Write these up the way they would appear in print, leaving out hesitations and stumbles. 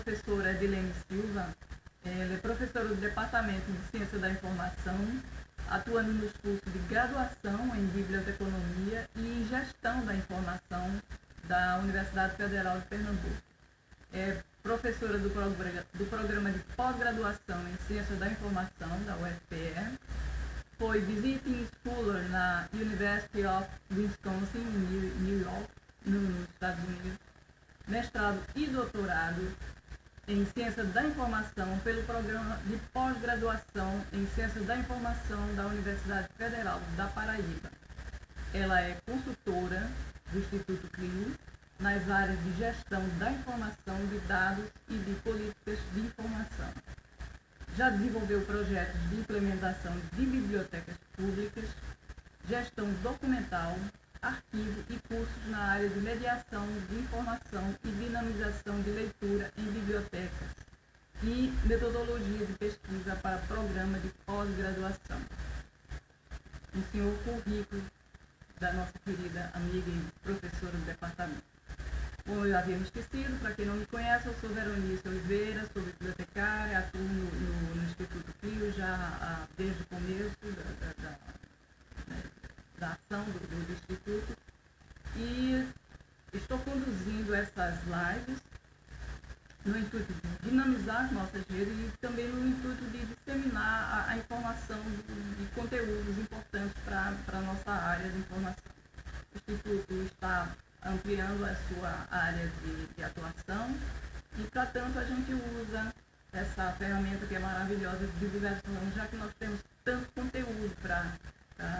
professora Edilene Silva. Ela é professora do Departamento de Ciência da Informação, atuando nos cursos de graduação em Biblioteconomia e Gestão da Informação da Universidade Federal de Pernambuco. É professora do programa de pós-graduação em Ciência da Informação da UFPE. Foi visiting scholar na University of Wisconsin, em New York, nos Estados Unidos. Mestrado e doutorado em Ciência da Informação pelo programa de pós-graduação em Ciência da Informação da Universidade Federal da Paraíba. Ela é consultora do Instituto CLIO nas áreas de gestão da informação, de dados e de políticas de informação. Já desenvolveu projetos de implementação de bibliotecas públicas, gestão documental, arquivo e cursos na área de mediação de informação e dinamização de leitura em bibliotecas e metodologia de pesquisa para programa de pós-graduação. O senhor currículo da nossa querida amiga e professora do departamento. Como eu havia me esquecido, para quem não me conhece, eu sou Veronice Oliveira, sou bibliotecária, atuo no Instituto CLIO já desde o começo da ação do Instituto, e estou conduzindo essas lives no intuito de dinamizar as nossas redes e também no intuito de disseminar a informação de conteúdos importantes para a nossa área de informação. O Instituto está ampliando a sua área de atuação e, para tanto, a gente usa essa ferramenta que é maravilhosa de divulgação, já que nós temos tanto conteúdo para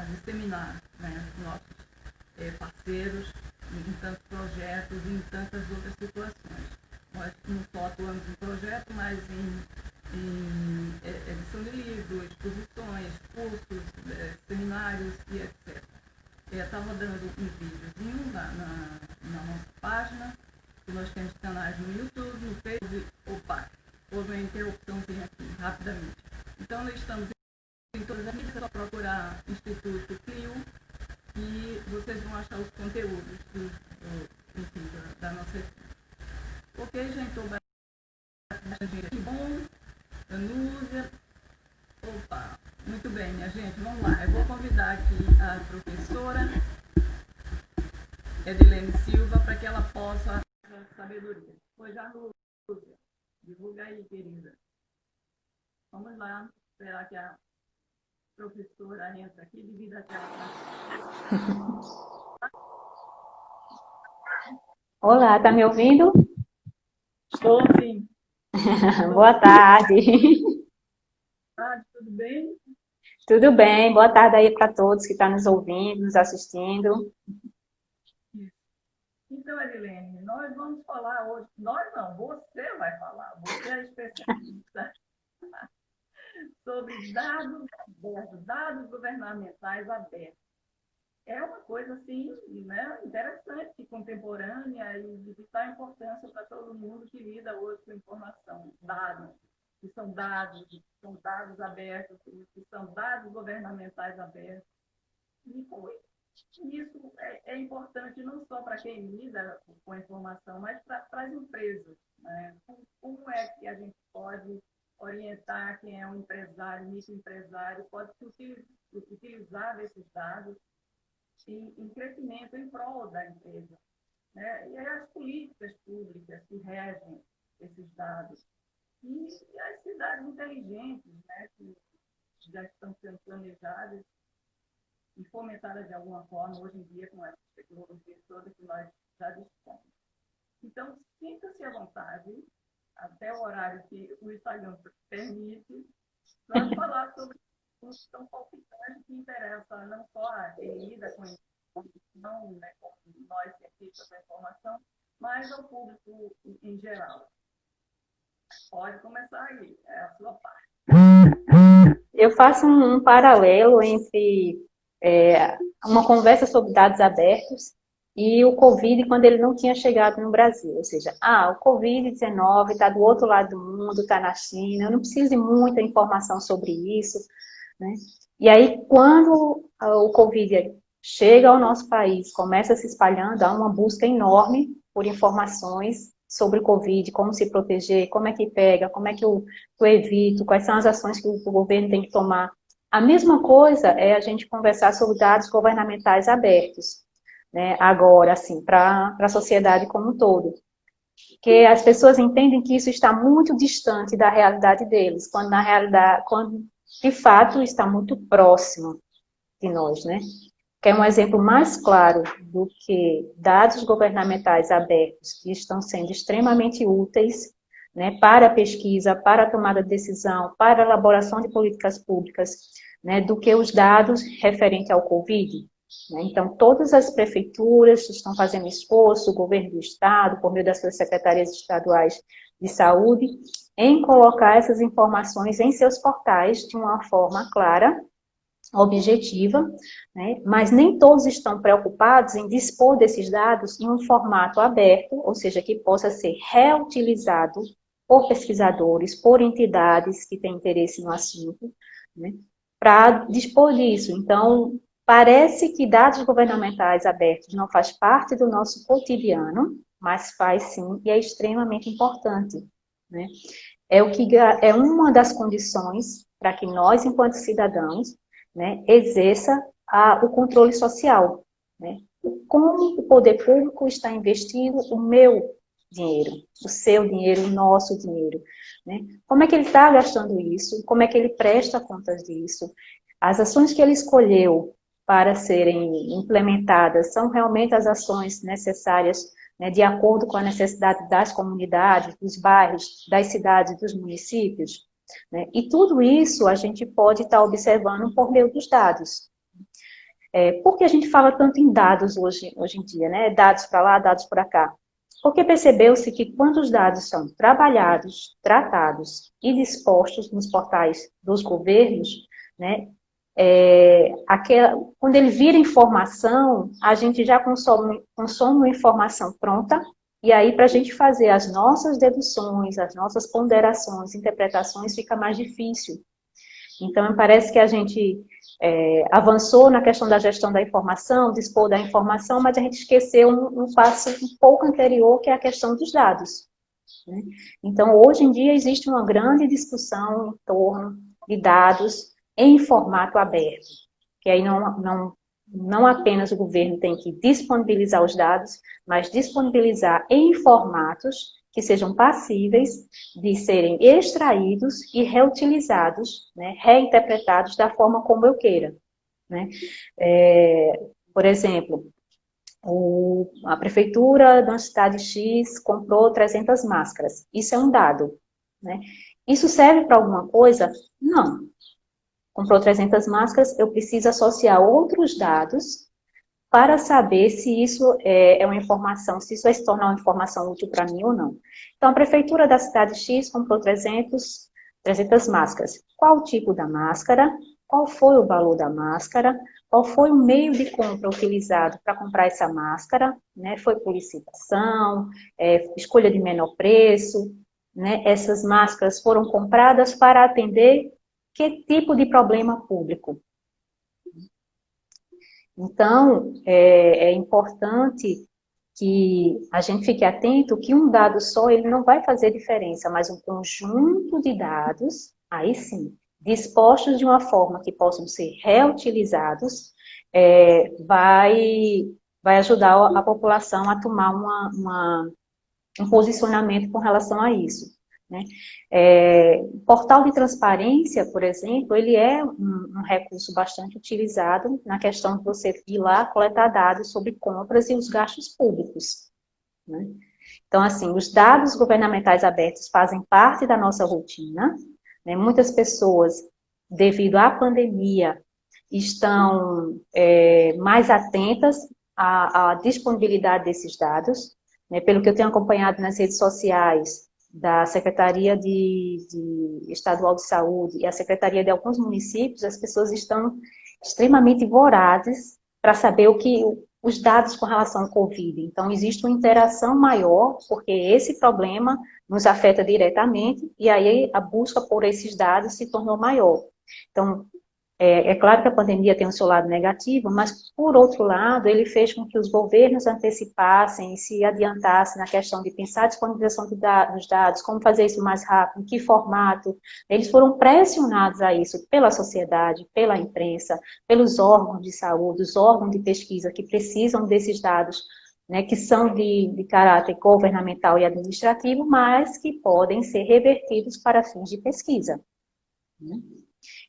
disseminar, né, nossos parceiros em tantos projetos e em tantas outras situações. Nós não só atuamos em projetos, mas em edição de livros, exposições, cursos, seminários e etc. Está rodando um videozinho na nossa página, que nós temos canais no YouTube, no Facebook. Opa, houve uma interrupçãozinha aqui, rapidamente. Então, nós estamos em todas as mídias, é só procurar Instituto CLIO e vocês vão achar os conteúdos da nossa equipe. Ok, gente, estou bastante bom. Anúzia. Opa, muito bem, minha gente, vamos lá. Eu vou convidar aqui a professora Edilene Silva para que ela possa dar sabedoria. Pois já, Lúcia, divulga aí, querida. Vamos lá, esperar que a professora entre aqui, divida a tela para... Olá, tá me ouvindo? Estou, sim. Boa tarde. Boa tarde, tudo bem? Tudo bem, boa tarde aí para todos que estão nos ouvindo, nos assistindo. Então, Edilene, nós vamos falar hoje, nós não, você vai falar, você é especialista sobre dados abertos, dados governamentais abertos. É uma coisa, assim, né, interessante, contemporânea e de vital importância para todo mundo que lida hoje com informação, dados, que são dados abertos, que são dados governamentais abertos. E isso é importante não só para quem lida com a informação, mas para as empresas, né? Como é que a gente pode orientar quem é um empresário, microempresário, pode utilizar desses dados em crescimento em prol da empresa, né? E as políticas públicas que regem esses dados. E as cidades inteligentes, né, que já estão sendo planejadas e fomentadas de alguma forma hoje em dia com essas tecnologias todas que nós já dispomos. Então, sinta-se à vontade, até o horário que o Instagram permite, para falar sobre assuntos tão palpitantes que interessam não só a quem lida com informação, né, como nós cientistas da informação, mas ao público em geral. Pode começar aí, é a sua parte. Eu faço um paralelo entre uma conversa sobre dados abertos e o Covid quando ele não tinha chegado no Brasil. Ou seja, o Covid-19 está do outro lado do mundo, está na China, eu não preciso de muita informação sobre isso, né? E aí, quando o Covid chega ao nosso país, começa se espalhando, há uma busca enorme por informações sobre o Covid, como se proteger, como é que pega, como é que eu evito, quais são as ações que o governo tem que tomar. A mesma coisa é a gente conversar sobre dados governamentais abertos, né, agora, assim, para a sociedade como um todo. Porque as pessoas entendem que isso está muito distante da realidade deles, quando na realidade, quando de fato está muito próximo de nós, né? Que é um exemplo mais claro do que dados governamentais abertos que estão sendo extremamente úteis, né, para a pesquisa, para a tomada de decisão, para a elaboração de políticas públicas, né, do que os dados referentes ao Covid. Né? Então, todas as prefeituras estão fazendo esforço, o governo do estado, por meio das suas secretarias estaduais de saúde, em colocar essas informações em seus portais de uma forma clara, objetiva, né? Mas nem todos estão preocupados em dispor desses dados em um formato aberto, ou seja, que possa ser reutilizado por pesquisadores, por entidades que têm interesse no assunto, né? Para dispor disso. Então, parece que dados governamentais abertos não faz parte do nosso cotidiano, mas faz sim, e é extremamente importante, né? É uma das condições para que nós, enquanto cidadãos, né, exerça o controle social, né? Como o poder público está investindo o meu dinheiro, o seu dinheiro, o nosso dinheiro, né? Como é que ele está gastando isso? Como é que ele presta contas disso? As ações que ele escolheu para serem implementadas são realmente as ações necessárias, né, de acordo com a necessidade das comunidades, dos bairros, das cidades, dos municípios? Né? E tudo isso a gente pode estar observando por meio dos dados. Por que a gente fala tanto em dados hoje em dia, né? Dados para lá, dados para cá? Porque percebeu-se que quando os dados são trabalhados, tratados e dispostos nos portais dos governos, né, quando ele vira informação, a gente já consome uma informação pronta, e aí para a gente fazer as nossas deduções, as nossas ponderações, interpretações, fica mais difícil. Então, parece que a gente avançou na questão da gestão da informação, dispor da informação, mas a gente esqueceu um passo um pouco anterior, que é a questão dos dados, né? Então, hoje em dia, existe uma grande discussão em torno de dados em formato aberto, que aí não apenas o governo tem que disponibilizar os dados, mas disponibilizar em formatos que sejam passíveis de serem extraídos e reutilizados, né, reinterpretados da forma como eu queira, né? Por exemplo, a prefeitura da cidade X comprou 300 máscaras. Isso é um dado, né? Isso serve para alguma coisa? Não. Comprou 300 máscaras, eu preciso associar outros dados para saber se isso é uma informação, se isso vai se tornar uma informação útil para mim ou não. Então, a prefeitura da cidade X comprou 300 máscaras. Qual o tipo da máscara? Qual foi o valor da máscara? Qual foi o meio de compra utilizado para comprar essa máscara? Né? Foi por licitação, escolha de menor preço, né? Essas máscaras foram compradas para atender que tipo de problema público? Então, é importante que a gente fique atento que um dado só ele não vai fazer diferença, mas um conjunto de dados, aí sim, dispostos de uma forma que possam ser reutilizados, vai ajudar a população a tomar um posicionamento com relação a isso, né? O portal de transparência, por exemplo, ele é um recurso bastante utilizado na questão de você ir lá coletar dados sobre compras e os gastos públicos, né? Então, assim, os dados governamentais abertos fazem parte da nossa rotina, né? Muitas pessoas, devido à pandemia, estão mais atentas à disponibilidade desses dados, né? Pelo que eu tenho acompanhado nas redes sociais da Secretaria Estadual de Saúde e a Secretaria de alguns municípios, as pessoas estão extremamente vorazes para saber os dados com relação ao Covid. Então, existe uma interação maior, porque esse problema nos afeta diretamente, e aí a busca por esses dados se tornou maior. Então, É claro que a pandemia tem o seu lado negativo, mas, por outro lado, ele fez com que os governos antecipassem e se adiantassem na questão de pensar a disponibilização dos dados, como fazer isso mais rápido, em que formato. Eles foram pressionados a isso pela sociedade, pela imprensa, pelos órgãos de saúde, os órgãos de pesquisa que precisam desses dados, né, que são de caráter governamental e administrativo, mas que podem ser revertidos para fins de pesquisa.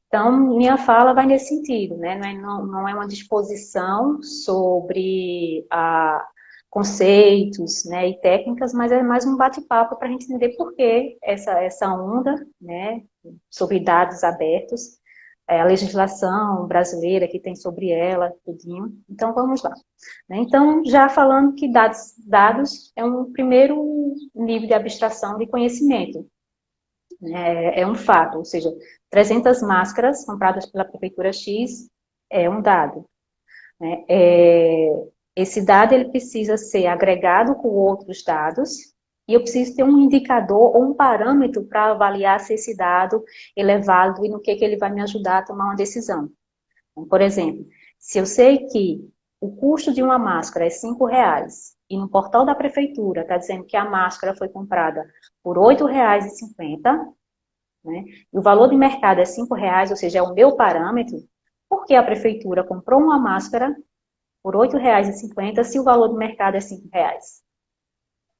Então, minha fala vai nesse sentido, né? Não é uma disposição sobre conceitos, né, e técnicas, mas é mais um bate-papo para a gente entender por que essa onda, né, sobre dados abertos, a legislação brasileira que tem sobre ela, tudinho. Então, vamos lá. Então, já falando que dados é um primeiro nível de abstração de conhecimento. É um fato, ou seja, 300 máscaras compradas pela prefeitura X é um dado. Né? Esse dado ele precisa ser agregado com outros dados e eu preciso ter um indicador ou um parâmetro para avaliar se esse dado ele é válido e no que ele vai me ajudar a tomar uma decisão. Então, por exemplo, se eu sei que o custo de uma máscara é R$5 e no portal da prefeitura está dizendo que a máscara foi comprada por R$8,50, né, e o valor de mercado é R$5, ou seja, é o meu parâmetro, por que a prefeitura comprou uma máscara por R$8,50 se o valor de mercado é R$5?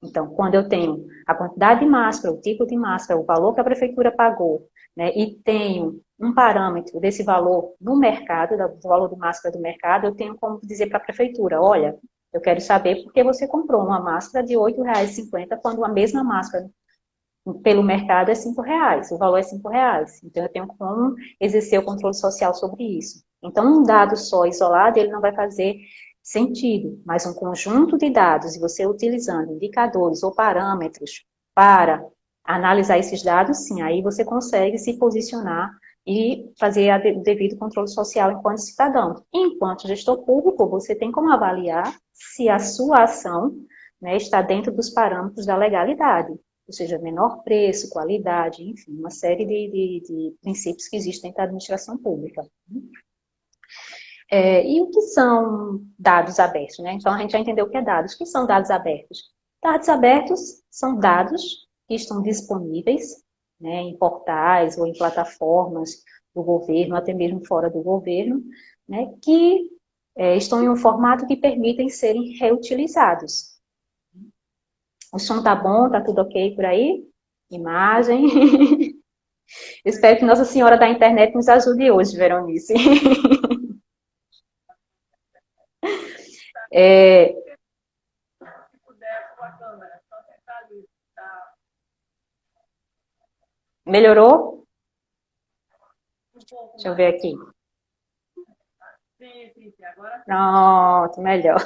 Então, quando eu tenho a quantidade de máscara, o tipo de máscara, o valor que a prefeitura pagou, né, e tenho um parâmetro desse valor no mercado, do valor de máscara do mercado, eu tenho como dizer para a prefeitura, olha, eu quero saber por que você comprou uma máscara de R$8,50 quando a mesma máscara pelo mercado é R$5, o valor é R$5. Então, eu tenho como exercer o controle social sobre isso. Então, um dado só isolado, ele não vai fazer sentido, mas um conjunto de dados, e você utilizando indicadores ou parâmetros para analisar esses dados, sim, aí você consegue se posicionar e fazer o devido controle social enquanto cidadão. Enquanto gestor público, você tem como avaliar se a sua ação, né, está dentro dos parâmetros da legalidade, ou seja, menor preço, qualidade, enfim, uma série de princípios que existem dentro da administração pública. E o que são dados abertos, né? Então, a gente já entendeu o que é dados. O que são dados abertos? Dados abertos são dados que estão disponíveis, né, em portais ou em plataformas do governo, até mesmo fora do governo, né, que estão em um formato que permitem serem reutilizados. O som tá bom? Tá tudo ok por aí? Imagem. Espero que Nossa Senhora da Internet nos ajude hoje, Veronice. É, Se puder, com a câmera, só tentar ali, tá? melhorou? Um pouco Deixa eu mais. ver aqui. Sim, agora sim. Pronto, melhor.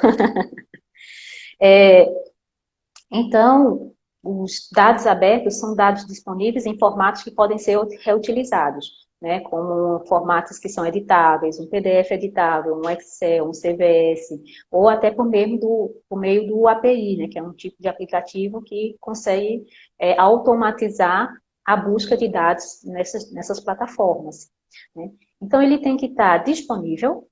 É, então, os dados abertos são dados disponíveis em formatos que podem ser reutilizados, né, como formatos que são editáveis, um PDF editável, um Excel, um CVS, ou até por meio do API, né, que é um tipo de aplicativo que consegue automatizar a busca de dados nessas plataformas. Né. Então, ele tem que estar disponível,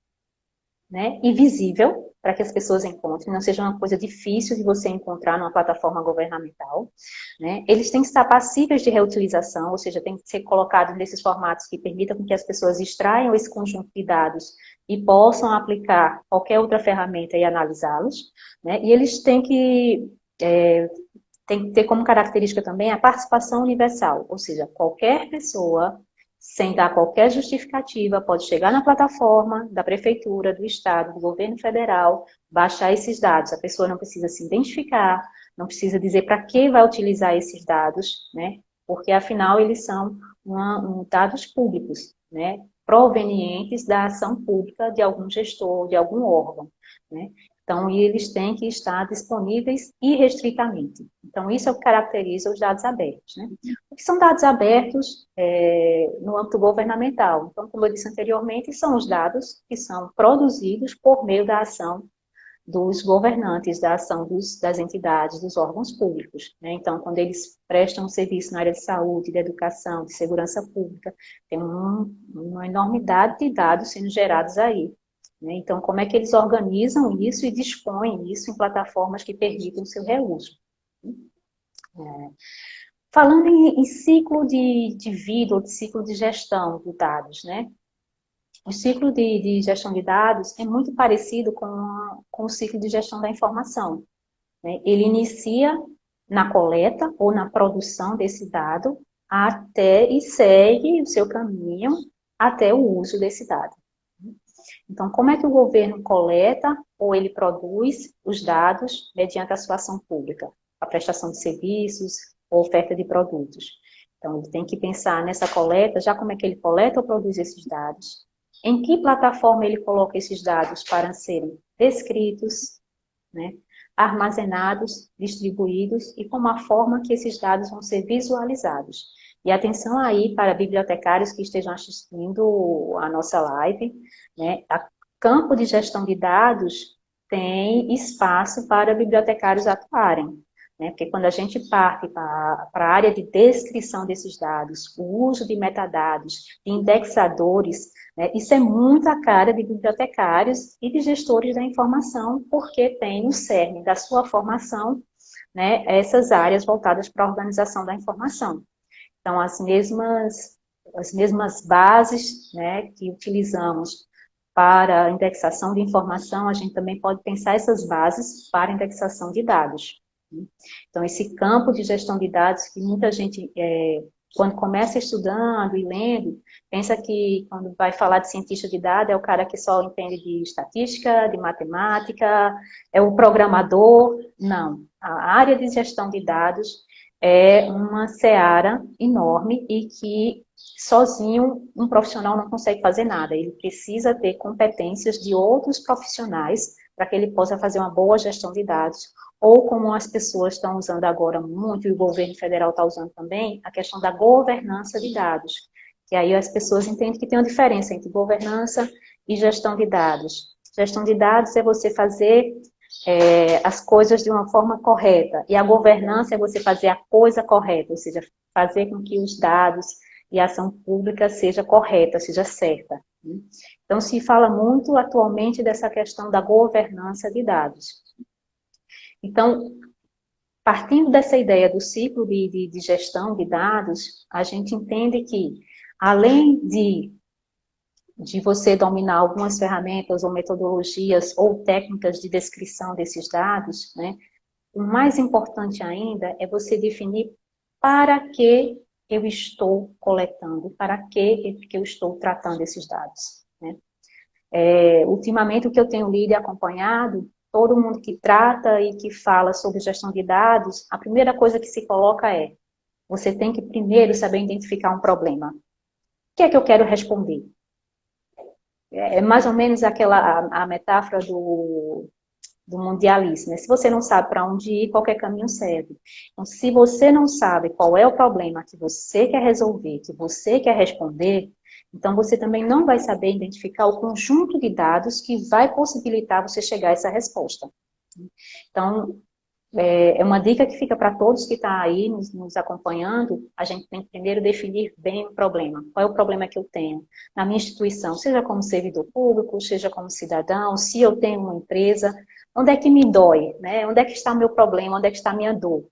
né, e visível, para que as pessoas encontrem, não seja uma coisa difícil de você encontrar numa plataforma governamental, né. Eles têm que estar passíveis de reutilização, ou seja, tem que ser colocados nesses formatos que permitam que as pessoas extraiam esse conjunto de dados e possam aplicar qualquer outra ferramenta e analisá-los, né, e eles têm que ter como característica também a participação universal, ou seja, qualquer pessoa, sem dar qualquer justificativa, pode chegar na plataforma da prefeitura, do estado, do governo federal, baixar esses dados. A pessoa não precisa se identificar, não precisa dizer para que vai utilizar esses dados, né? Porque afinal eles são dados públicos, né? Provenientes da ação pública de algum gestor, de algum órgão, né? Então, eles têm que estar disponíveis irrestritamente. Então, isso é o que caracteriza os dados abertos, né? O que são dados abertos no âmbito governamental? Então, como eu disse anteriormente, são os dados que são produzidos por meio da ação dos governantes da ação das entidades, dos órgãos públicos, né? Então, quando eles prestam serviço na área de saúde, de educação, de segurança pública, tem uma enormidade de dados sendo gerados aí, né? Então, como é que eles organizam isso e dispõem isso em plataformas que permitam o seu reuso? Falando em ciclo de vida ou de ciclo de gestão de dados, né? O ciclo de gestão de dados é muito parecido com o ciclo de gestão da informação, né? Ele inicia na coleta ou na produção desse dado até e segue o seu caminho até o uso desse dado. Então, como é que o governo coleta ou ele produz os dados mediante a sua ação pública? A prestação de serviços ou oferta de produtos. Então, ele tem que pensar nessa coleta, já como é que ele coleta ou produz esses dados, em que plataforma ele coloca esses dados para serem descritos, né, armazenados, distribuídos e como a forma que esses dados vão ser visualizados. E atenção aí para bibliotecários que estejam assistindo a nossa live, né, a campo de gestão de dados tem espaço para bibliotecários atuarem, né, porque quando a gente parte para a área de descrição desses dados, o uso de metadados, de indexadores, né, isso é muito a cara de bibliotecários e de gestores da informação, porque tem no cerne da sua formação, né, essas áreas voltadas para a organização da informação. Então, as mesmas bases, né, que utilizamos para a indexação de informação, a gente também pode pensar essas bases para a indexação de dados. Então, esse campo de gestão de dados que muita gente, quando começa estudando e lendo, pensa que quando vai falar de cientista de dados é o cara que só entende de estatística, de matemática, é o programador. Não. A área de gestão de dados é uma seara enorme e que sozinho um profissional não consegue fazer nada. Ele precisa ter competências de outros profissionais para que ele possa fazer uma boa gestão de dados, ou como as pessoas estão usando agora muito, e o governo federal está usando também, a questão da governança de dados. Que aí as pessoas entendem que tem uma diferença entre governança e gestão de dados. Gestão de dados é você fazer as coisas de uma forma correta, e a governança é você fazer a coisa correta, ou seja, fazer com que os dados e a ação pública seja correta, seja certa. Então, se fala muito atualmente dessa questão da governança de dados. Então, partindo dessa ideia do ciclo de gestão de dados, a gente entende que, além de você dominar algumas ferramentas ou metodologias ou técnicas de descrição desses dados, né, o mais importante ainda é você definir para que eu estou coletando, para que eu estou tratando esses dados, né? Ultimamente, o que eu tenho lido e acompanhado, todo mundo que trata e que fala sobre gestão de dados, a primeira coisa que se coloca é, você tem que primeiro saber identificar um problema. O que é que eu quero responder? É mais ou menos a metáfora do mundialista, né? Se você não sabe para onde ir, qualquer caminho serve. Então, se você não sabe qual é o problema que você quer resolver, que você quer responder, então você também não vai saber identificar o conjunto de dados que vai possibilitar você chegar a essa resposta. Então, é uma dica que fica para todos que estão aí nos acompanhando, a gente tem que primeiro definir bem o problema. Qual é o problema que eu tenho na minha instituição, seja como servidor público, seja como cidadão, se eu tenho uma empresa, onde é que me dói, né? Onde é que está o meu problema, onde é que está a minha dor.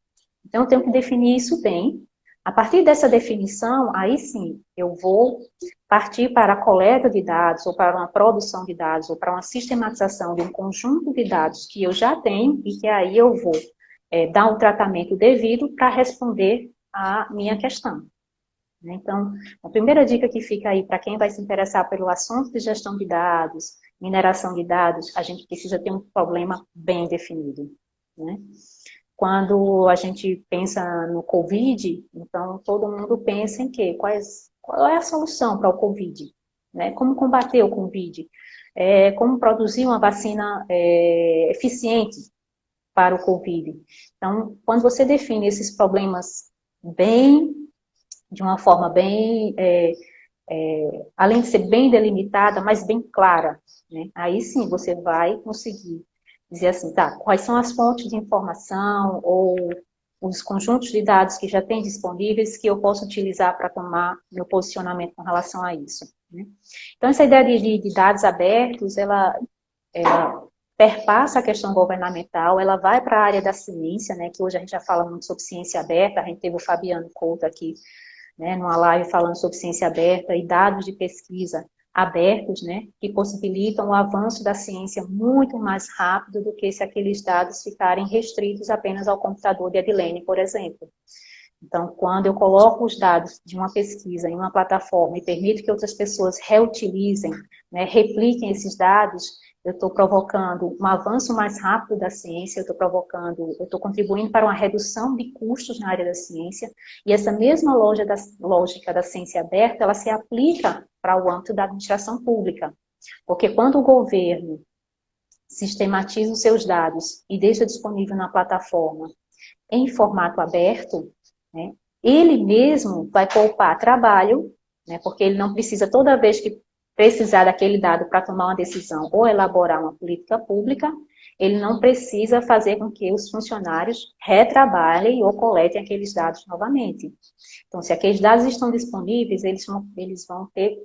Então, eu tenho que definir isso bem. A partir dessa definição, aí sim, eu vou partir para a coleta de dados, ou para uma produção de dados, ou para uma sistematização de um conjunto de dados que eu já tenho, e que aí eu vou dar um tratamento devido para responder à minha questão. Então, a primeira dica que fica aí para quem vai se interessar pelo assunto de gestão de dados, mineração de dados, a gente precisa ter um problema bem definido, né? Quando a gente pensa no Covid, então todo mundo pensa em quê? Qual é a solução para o Covid? Né? Como combater o Covid? Como produzir uma vacina eficiente para o Covid? Então, quando você define esses problemas de uma forma bem, além de ser bem delimitada, mas bem clara, né? Aí sim você vai conseguir dizer assim, tá, quais são as fontes de informação ou os conjuntos de dados que já tem disponíveis que eu posso utilizar para tomar meu posicionamento com relação a isso, né? Então, essa ideia de dados abertos, ela perpassa a questão governamental, ela vai para a área da ciência, né, que hoje a gente já fala muito sobre ciência aberta, a gente teve o Fabiano Couto aqui, né, numa live falando sobre ciência aberta e dados de pesquisa abertos, né, que possibilitam o avanço da ciência muito mais rápido do que se aqueles dados ficarem restritos apenas ao computador de Edilene, por exemplo. Então, quando eu coloco os dados de uma pesquisa em uma plataforma e permito que outras pessoas reutilizem, né, repliquem esses dados, eu estou provocando um avanço mais rápido da ciência, eu estou contribuindo para uma redução de custos na área da ciência, e essa mesma lógica da ciência aberta, ela se aplica para o âmbito da administração pública. Porque quando o governo sistematiza os seus dados e deixa disponível na plataforma em formato aberto, né, ele mesmo vai poupar trabalho, né, porque ele não precisa, toda vez que precisar daquele dado para tomar uma decisão ou elaborar uma política pública, ele não precisa fazer com que os funcionários retrabalhem ou coletem aqueles dados novamente. Então, se aqueles dados estão disponíveis, eles vão ter...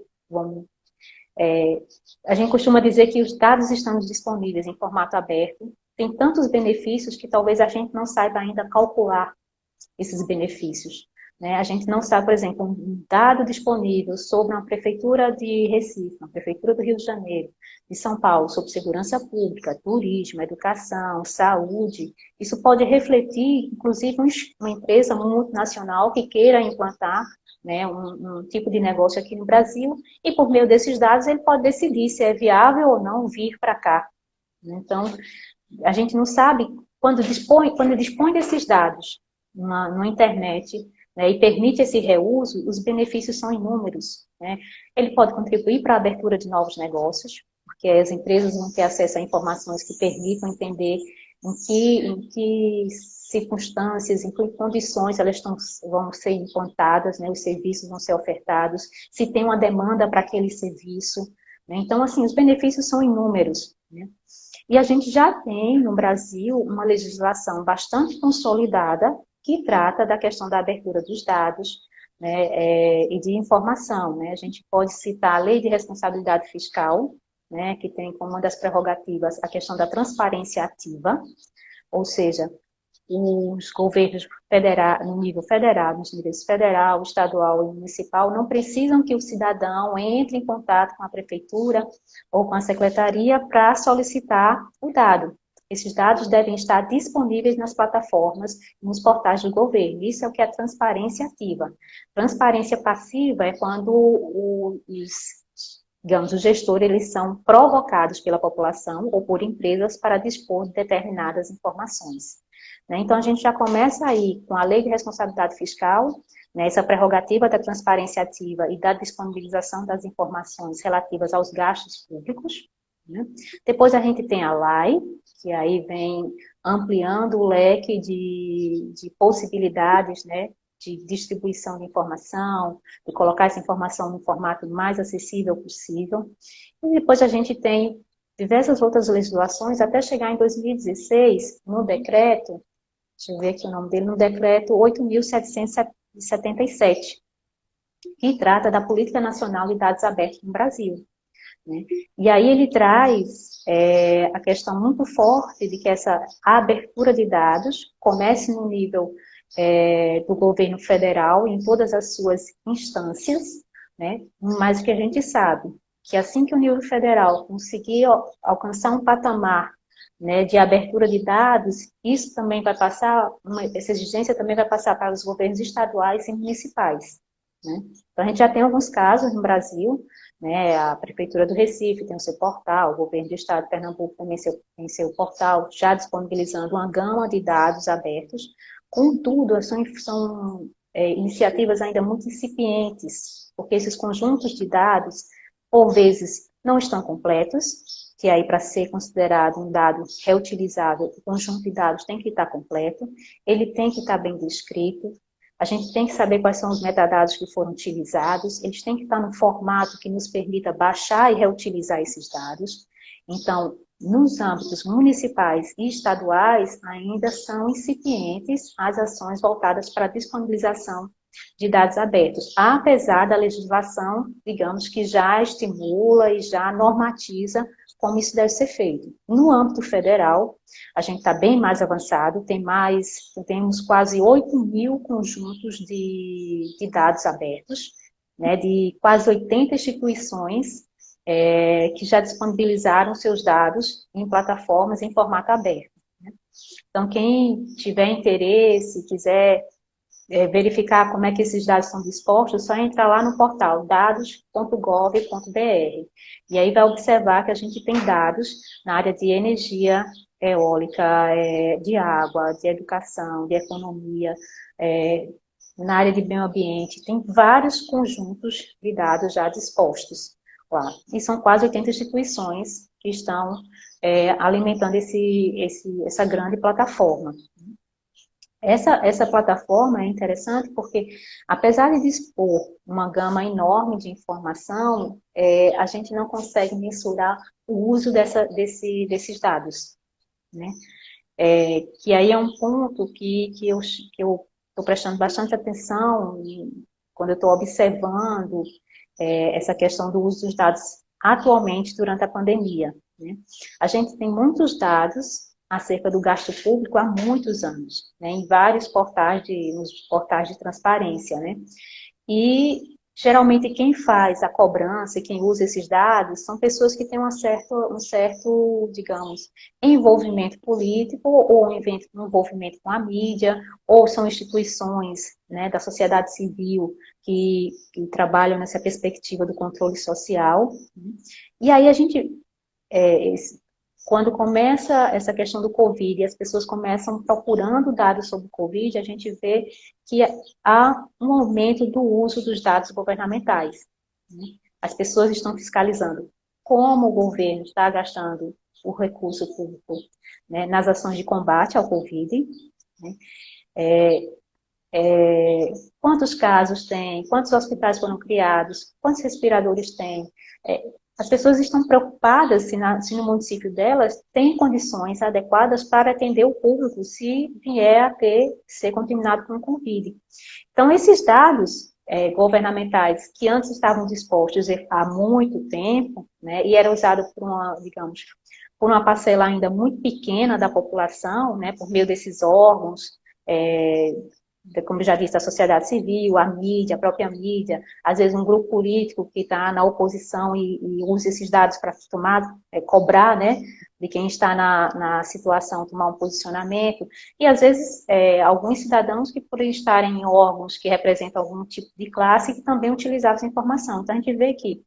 a gente costuma dizer que os dados estão disponíveis em formato aberto, tem tantos benefícios que talvez a gente não saiba ainda calcular esses benefícios, né? A gente não sabe, por exemplo, um dado disponível sobre uma prefeitura de Recife, uma prefeitura do Rio de Janeiro, de São Paulo, sobre segurança pública, turismo, educação, saúde. Isso pode refletir, inclusive, uma empresa multinacional que queira implantar, né, um tipo de negócio aqui no Brasil, e por meio desses dados ele pode decidir se é viável ou não vir para cá. Então, a gente não sabe, quando dispõe desses dados na internet, né, e permite esse reuso, os benefícios são inúmeros, né? Ele pode contribuir para a abertura de novos negócios, porque as empresas vão ter acesso a informações que permitam entender em que circunstâncias, em que condições vão ser implantadas, né, os serviços vão ser ofertados, se tem uma demanda para aquele serviço, né? Então, assim, os benefícios são inúmeros, né? E a gente já tem no Brasil uma legislação bastante consolidada que trata da questão da abertura dos dados, né, e de informação, né? A gente pode citar a Lei de Responsabilidade Fiscal, né, que tem como uma das prerrogativas a questão da transparência ativa, ou seja, os governos no nível federal, nos níveis federal, estadual e municipal, não precisam que o cidadão entre em contato com a prefeitura ou com a secretaria para solicitar o dado. Esses dados devem estar disponíveis nas plataformas, nos portais do governo. Isso é o que é transparência ativa. Transparência passiva é quando os gestores, eles são provocados pela população ou por empresas para dispor de determinadas informações. Então, a gente já começa aí com a Lei de Responsabilidade Fiscal, né, essa prerrogativa da transparência ativa e da disponibilização das informações relativas aos gastos públicos, né? Depois a gente tem a LAI, que aí vem ampliando o leque de possibilidades, né, de distribuição de informação, de colocar essa informação no formato mais acessível possível. E depois a gente tem diversas outras legislações, até chegar em 2016, no decreto, deixa eu ver aqui o nome dele, no decreto 8.777, que trata da Política Nacional de Dados Abertos no Brasil, né? E aí ele traz a questão muito forte de que essa abertura de dados comece no nível do governo federal, em todas as suas instâncias, né? Mas o que a gente sabe, que assim que o nível federal conseguir alcançar um patamar, né, de abertura de dados, isso também vai passar, essa exigência também vai passar para os governos estaduais e municipais, né? Então, a gente já tem alguns casos no Brasil, né, a Prefeitura do Recife tem o seu portal, o governo do estado de Pernambuco também tem seu portal, já disponibilizando uma gama de dados abertos. Contudo, são iniciativas ainda muito incipientes, porque esses conjuntos de dados, por vezes, não estão completos, que aí para ser considerado um dado reutilizável, o conjunto de dados tem que estar completo, ele tem que estar bem descrito, a gente tem que saber quais são os metadados que foram utilizados, eles têm que estar num formato que nos permita baixar e reutilizar esses dados. Então, nos âmbitos municipais e estaduais, ainda são incipientes as ações voltadas para a disponibilização de dados abertos, apesar da legislação, digamos, que já estimula e já normatiza como isso deve ser feito. No âmbito federal, a gente está bem mais avançado, temos quase 8.000 conjuntos de dados abertos, né, de quase 80 instituições que já disponibilizaram seus dados em plataformas em formato aberto. Né? Então, quem tiver interesse, quiser verificar como é que esses dados são dispostos, é só entrar lá no portal dados.gov.br. E aí vai observar que a gente tem dados na área de energia eólica, de água, de educação, de economia, na área de meio ambiente, tem vários conjuntos de dados já dispostos lá. E são quase 80 instituições que estão alimentando essa grande plataforma. Essa plataforma é interessante porque, apesar de dispor uma gama enorme de informação, a gente não consegue mensurar o uso desses dados, né? Que aí é um ponto que eu estou prestando bastante atenção quando eu estou observando essa questão do uso dos dados atualmente durante a pandemia, né? A gente tem muitos dados acerca do gasto público há muitos anos, né, em vários nos portais de transparência, né? E geralmente quem faz a cobrança e quem usa esses dados são pessoas que têm um certo, digamos, envolvimento político ou um envolvimento com a mídia, ou são instituições, né, da sociedade civil que trabalham nessa perspectiva do controle social. Né? E aí a gente quando começa essa questão do Covid e as pessoas começam procurando dados sobre o Covid, a gente vê que há um aumento do uso dos dados governamentais. Né? As pessoas estão fiscalizando como o governo está gastando o recurso público, né, nas ações de combate ao Covid, né? Quantos casos tem, quantos hospitais foram criados, quantos respiradores tem. As pessoas estão preocupadas se no município delas tem condições adequadas para atender o público se vier a ser contaminado com o Covid. Então, esses dados governamentais que antes estavam dispostos há muito tempo, né, e eram usados por uma parcela ainda muito pequena da população, né, por meio desses órgãos, como eu já disse, a sociedade civil, a mídia, a própria mídia, às vezes um grupo político que está na oposição e usa esses dados para cobrar, né, de quem está na situação, tomar um posicionamento, e às vezes alguns cidadãos que por estarem em órgãos que representam algum tipo de classe, que também utilizavam essa informação. Então a gente vê que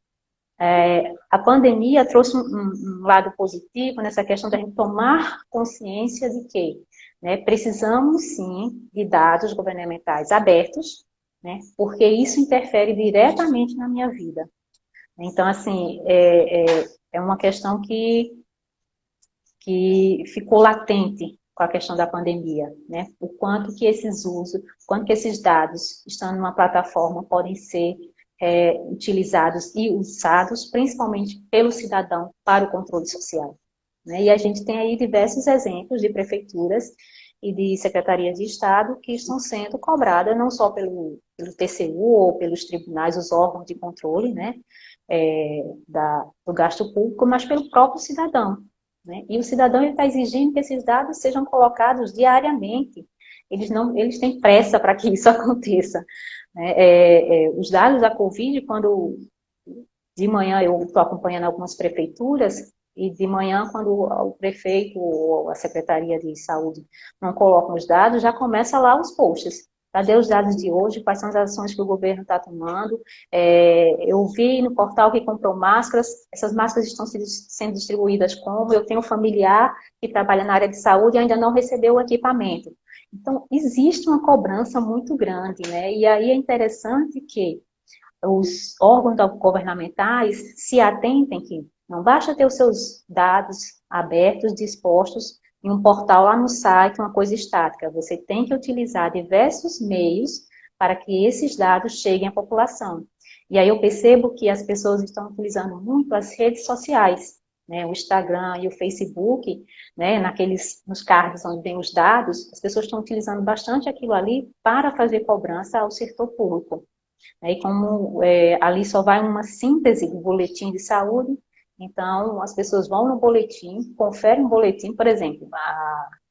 a pandemia trouxe um lado positivo nessa questão da gente tomar consciência de que, né, precisamos sim de dados governamentais abertos, né, porque isso interfere diretamente na minha vida. Então, assim, é uma questão que ficou latente com a questão da pandemia, né, o quanto que esses dados, estando numa plataforma, podem ser utilizados e usados, principalmente pelo cidadão, para o controle social. Né? E a gente tem aí diversos exemplos de prefeituras e de secretarias de Estado que estão sendo cobradas não só pelo TCU ou pelos tribunais, os órgãos de controle, né, do gasto público, mas pelo próprio cidadão. Né? E o cidadão está exigindo que esses dados sejam colocados diariamente. Eles têm pressa para que isso aconteça. Os dados da Covid, quando de manhã eu estou acompanhando algumas prefeituras, e de manhã, quando o prefeito ou a Secretaria de Saúde não colocam os dados, já começa lá os posts. Cadê os dados de hoje? Quais são as ações que o governo está tomando? Eu vi no portal que comprou máscaras, essas máscaras estão sendo distribuídas como? Eu tenho um familiar que trabalha na área de saúde e ainda não recebeu o equipamento. Então, existe uma cobrança muito grande, né? E aí é interessante que os órgãos governamentais se atentem que não basta ter os seus dados abertos, dispostos em um portal lá no site, uma coisa estática. Você tem que utilizar diversos meios para que esses dados cheguem à população. E aí eu percebo que as pessoas estão utilizando muito as redes sociais, né, o Instagram e o Facebook, né, nos cards onde tem os dados, as pessoas estão utilizando bastante aquilo ali para fazer cobrança ao setor público. E como ali só vai uma síntese do boletim de saúde, então as pessoas vão no boletim, conferem o boletim, por exemplo,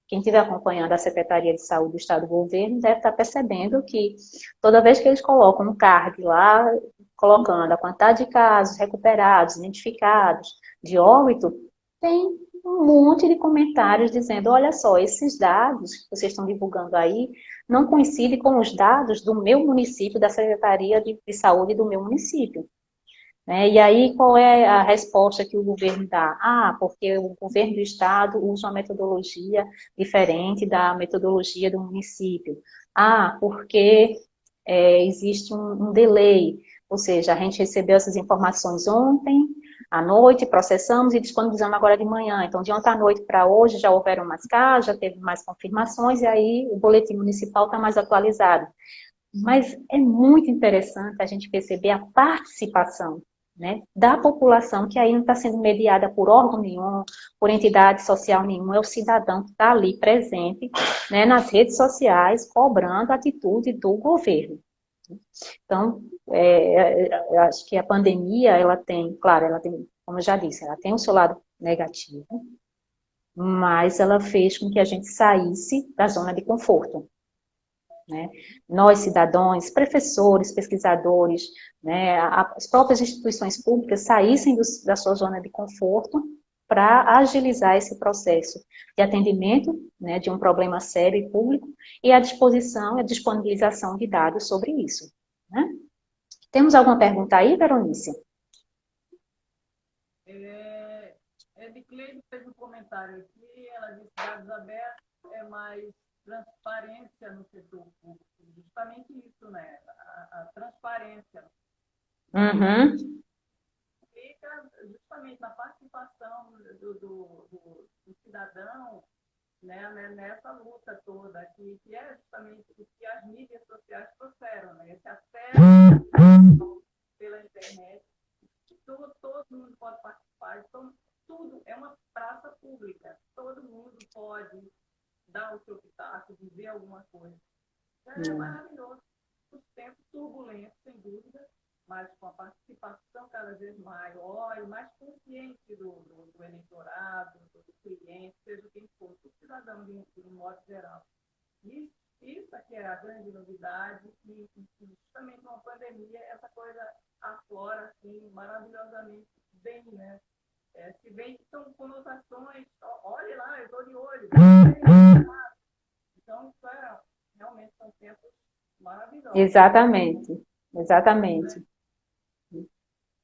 quem estiver acompanhando a Secretaria de Saúde do Estado do Governo deve estar percebendo que toda vez que eles colocam um card lá, colocando a quantidade de casos recuperados, identificados, de óbito, tem um monte de comentários dizendo, olha só, esses dados que vocês estão divulgando aí não coincidem com os dados do meu município, da Secretaria de Saúde do meu município. Né? E aí, qual é a resposta que o governo dá? Ah, porque o governo do estado usa uma metodologia diferente da metodologia do município. Ah, porque existe um delay, ou seja, a gente recebeu essas informações ontem, à noite, processamos e disponibilizamos agora de manhã. Então, de ontem à noite para hoje já houveram mais casos, já teve mais confirmações, e aí o boletim municipal está mais atualizado. Mas é muito interessante a gente perceber a participação, né, da população, que aí não está sendo mediada por órgão nenhum, por entidade social nenhuma, é o cidadão que está ali presente, né, nas redes sociais, cobrando a atitude do governo. Então, eu acho que a pandemia, ela tem, claro, ela tem, como eu já disse, ela tem o seu lado negativo, mas ela fez com que a gente saísse da zona de conforto. Né? Nós, cidadãos, professores, pesquisadores, né, as próprias instituições públicas saíssem da sua zona de conforto para agilizar esse processo de atendimento, né, de um problema sério e público e a disposição e a disponibilização de dados sobre isso. Né? Temos alguma pergunta aí, Veronice? Edicleide fez um comentário aqui, ela disse que dados abertos é mais transparência no setor público. Justamente isso, né? A transparência. Uhum. Fica justamente na participação do cidadão, né, nessa luta toda, que é justamente o que as mídias sociais trouxeram, né? Esse acesso pela internet, todo mundo pode participar, então tudo é uma praça pública, todo mundo pode dar o seu pitaco, dizer alguma coisa. É maravilhoso. Os tempos turbulentos, sem dúvida, mas com a participação cada vez maior e mais consciente do eleitorado, do cliente, seja quem for, do cidadão de um modo geral. Isso aqui é a grande novidade, e justamente uma pandemia, essa coisa aflora assim, maravilhosamente bem, né? Se bem que são conotações, olhe lá, eu estou de olho. Então, isso realmente são tempos maravilhosos. Exatamente, exatamente.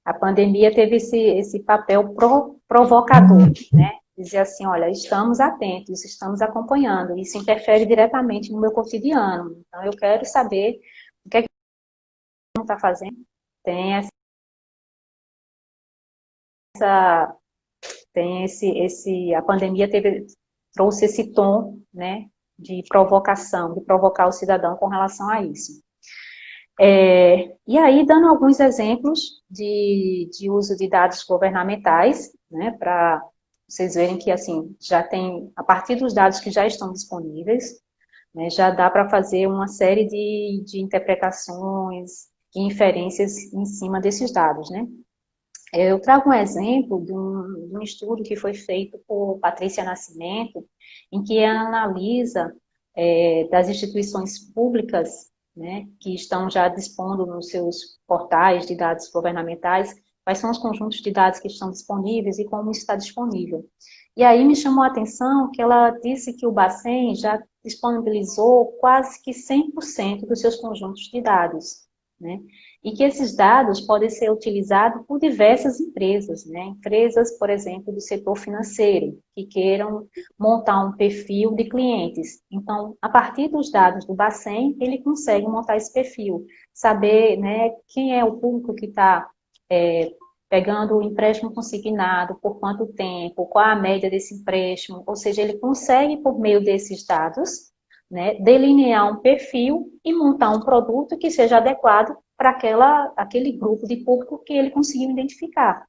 A pandemia teve esse papel provocador, né? Dizer assim, olha, estamos atentos, estamos acompanhando, isso interfere diretamente no meu cotidiano. Então, eu quero saber o que é que está fazendo. Tem a pandemia trouxe esse tom, né, de provocação, de provocar o cidadão com relação a isso. E aí, dando alguns exemplos de uso de dados governamentais, né, para vocês verem que, assim, já tem, a partir dos dados que já estão disponíveis, né, já dá para fazer uma série de interpretações e inferências em cima desses dados, né. Eu trago um exemplo de um estudo que foi feito por Patrícia Nascimento, em que ela analisa das instituições públicas, né, que estão já dispondo nos seus portais de dados governamentais, quais são os conjuntos de dados que estão disponíveis e como está disponível. E aí me chamou a atenção que ela disse que o Bacen já disponibilizou quase que 100% dos seus conjuntos de dados, né? E que esses dados podem ser utilizados por diversas empresas, né? Empresas, por exemplo, do setor financeiro, que queiram montar um perfil de clientes. Então, a partir dos dados do Bacen, ele consegue montar esse perfil, saber, né, quem é o público que está pegando o empréstimo consignado, por quanto tempo, qual a média desse empréstimo, ou seja, ele consegue, por meio desses dados, né, delinear um perfil e montar um produto que seja adequado para aquele grupo de público que ele conseguiu identificar.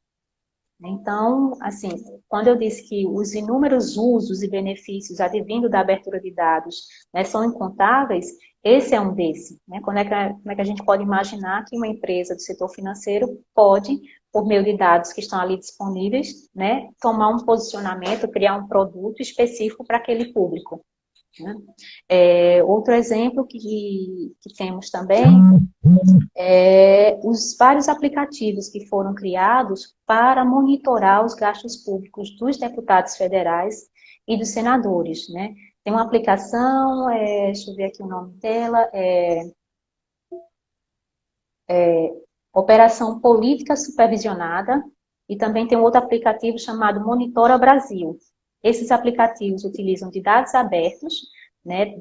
Então, assim, quando eu disse que os inúmeros usos e benefícios advindo da abertura de dados, né, são incontáveis, esse é um desse. Né? Como é que a gente pode imaginar que uma empresa do setor financeiro pode, por meio de dados que estão ali disponíveis, né, tomar um posicionamento, criar um produto específico para aquele público? Né? Outro exemplo que temos também os vários aplicativos que foram criados para monitorar os gastos públicos dos deputados federais e dos senadores, né? Tem uma aplicação, deixa eu ver aqui o nome dela, Operação Política Supervisionada, e também tem um outro aplicativo chamado Monitora Brasil. Esses aplicativos utilizam de dados abertos, né,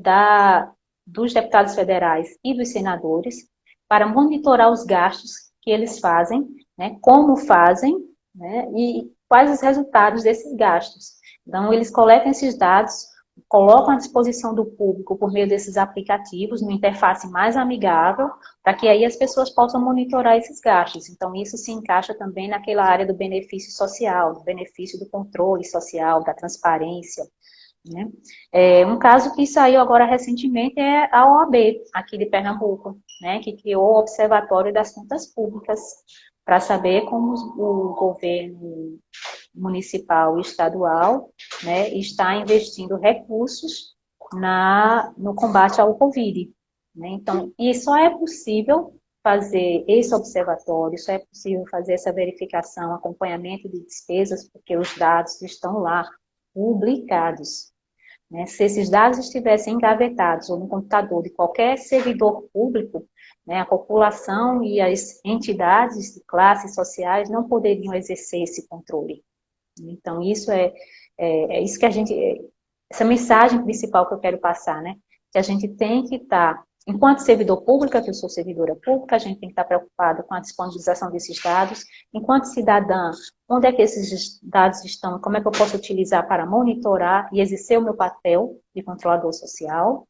dos deputados federais e dos senadores, para monitorar os gastos que eles fazem, né, como fazem, né, e quais os resultados desses gastos. Então, eles coletam esses dados, colocam à disposição do público por meio desses aplicativos, numa interface mais amigável, para que aí as pessoas possam monitorar esses gastos. Então, isso se encaixa também naquela área do benefício social, do benefício do controle social, da transparência. Né? Um caso que saiu agora recentemente é a OAB, aqui de Pernambuco, né, que criou o Observatório das Contas Públicas, para saber como o governo municipal e estadual, né, está investindo recursos no combate ao Covid. Né? Então, e só é possível fazer esse observatório, só é possível fazer essa verificação, acompanhamento de despesas, porque os dados estão lá publicados. Né? Se esses dados estivessem engavetados ou no computador de qualquer servidor público, né, a população e as entidades de classes sociais não poderiam exercer esse controle. Então, isso é isso que essa mensagem principal que eu quero passar, né? Que a gente tem que estar, enquanto servidor público, que eu sou servidora pública, a gente tem que estar preocupado com a disponibilização desses dados. Enquanto cidadã, onde é que esses dados estão? Como é que eu posso utilizar para monitorar e exercer o meu papel de controlador social?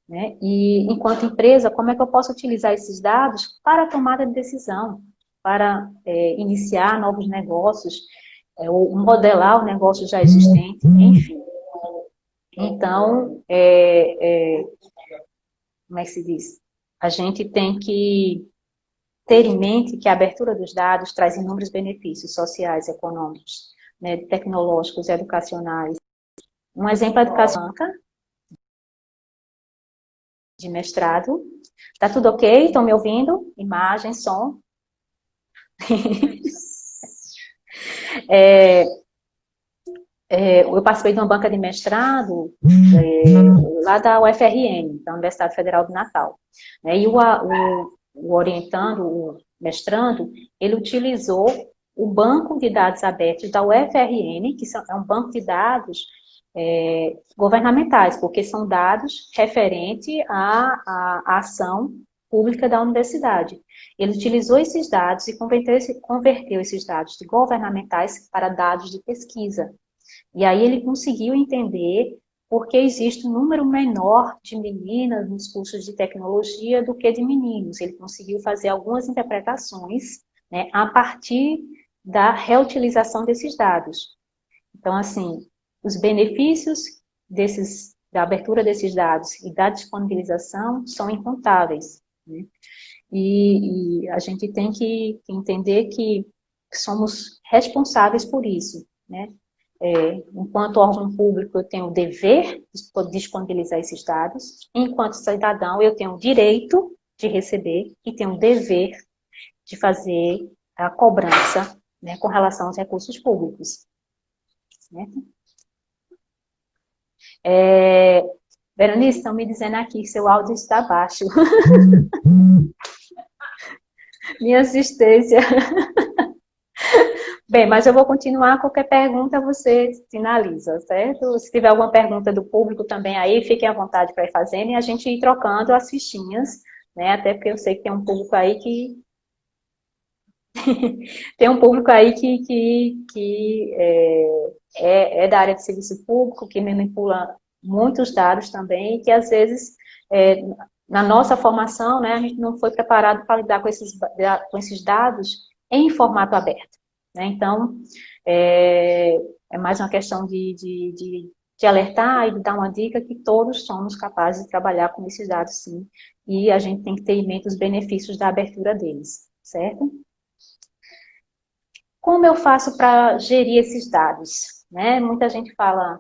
Né? E, enquanto empresa, como é que eu posso utilizar esses dados para a tomada de decisão, para iniciar novos negócios, ou modelar o negócio já existente, enfim. Então, como é que se diz? A gente tem que ter em mente que a abertura dos dados traz inúmeros benefícios sociais, econômicos, né, tecnológicos e educacionais. Um exemplo é a educação de mestrado. Tá tudo ok? Estão me ouvindo? Imagem, som. Eu participei de uma banca de mestrado lá da UFRN, da Universidade Federal do Natal. Né, e o orientando, o mestrando, ele utilizou o banco de dados abertos da UFRN, que é um banco de dados governamentais, porque são dados referentes à ação pública da universidade. Ele utilizou esses dados e converteu esses dados de governamentais para dados de pesquisa. E aí ele conseguiu entender por que existe um número menor de meninas nos cursos de tecnologia do que de meninos. Ele conseguiu fazer algumas interpretações, né, a partir da reutilização desses dados. Então, assim, os benefícios da abertura desses dados e da disponibilização são incontáveis. Né? E a gente tem que entender que somos responsáveis por isso. Né? Enquanto órgão público, eu tenho o dever de disponibilizar esses dados, enquanto cidadão, eu tenho o direito de receber e tenho o dever de fazer a cobrança, né, com relação aos recursos públicos. Certo? Berenice, estão me dizendo aqui que seu áudio está baixo. Minha assistência. Bem, mas eu vou continuar. Qualquer pergunta você finaliza, certo? Se tiver alguma pergunta do público também aí, fiquem à vontade para ir fazendo e a gente ir trocando as fichinhas, né? Até porque eu sei que tem um público aí que tem um público aí que é da área de serviço público, que manipula muitos dados também, e que às vezes, na nossa formação, né, a gente não foi preparado para lidar com esses dados em formato aberto. né? Então, é mais uma questão de alertar e de dar uma dica que todos somos capazes de trabalhar com esses dados, sim, e a gente tem que ter em mente os benefícios da abertura deles, certo? Como eu faço para gerir esses dados? Né? Muita gente fala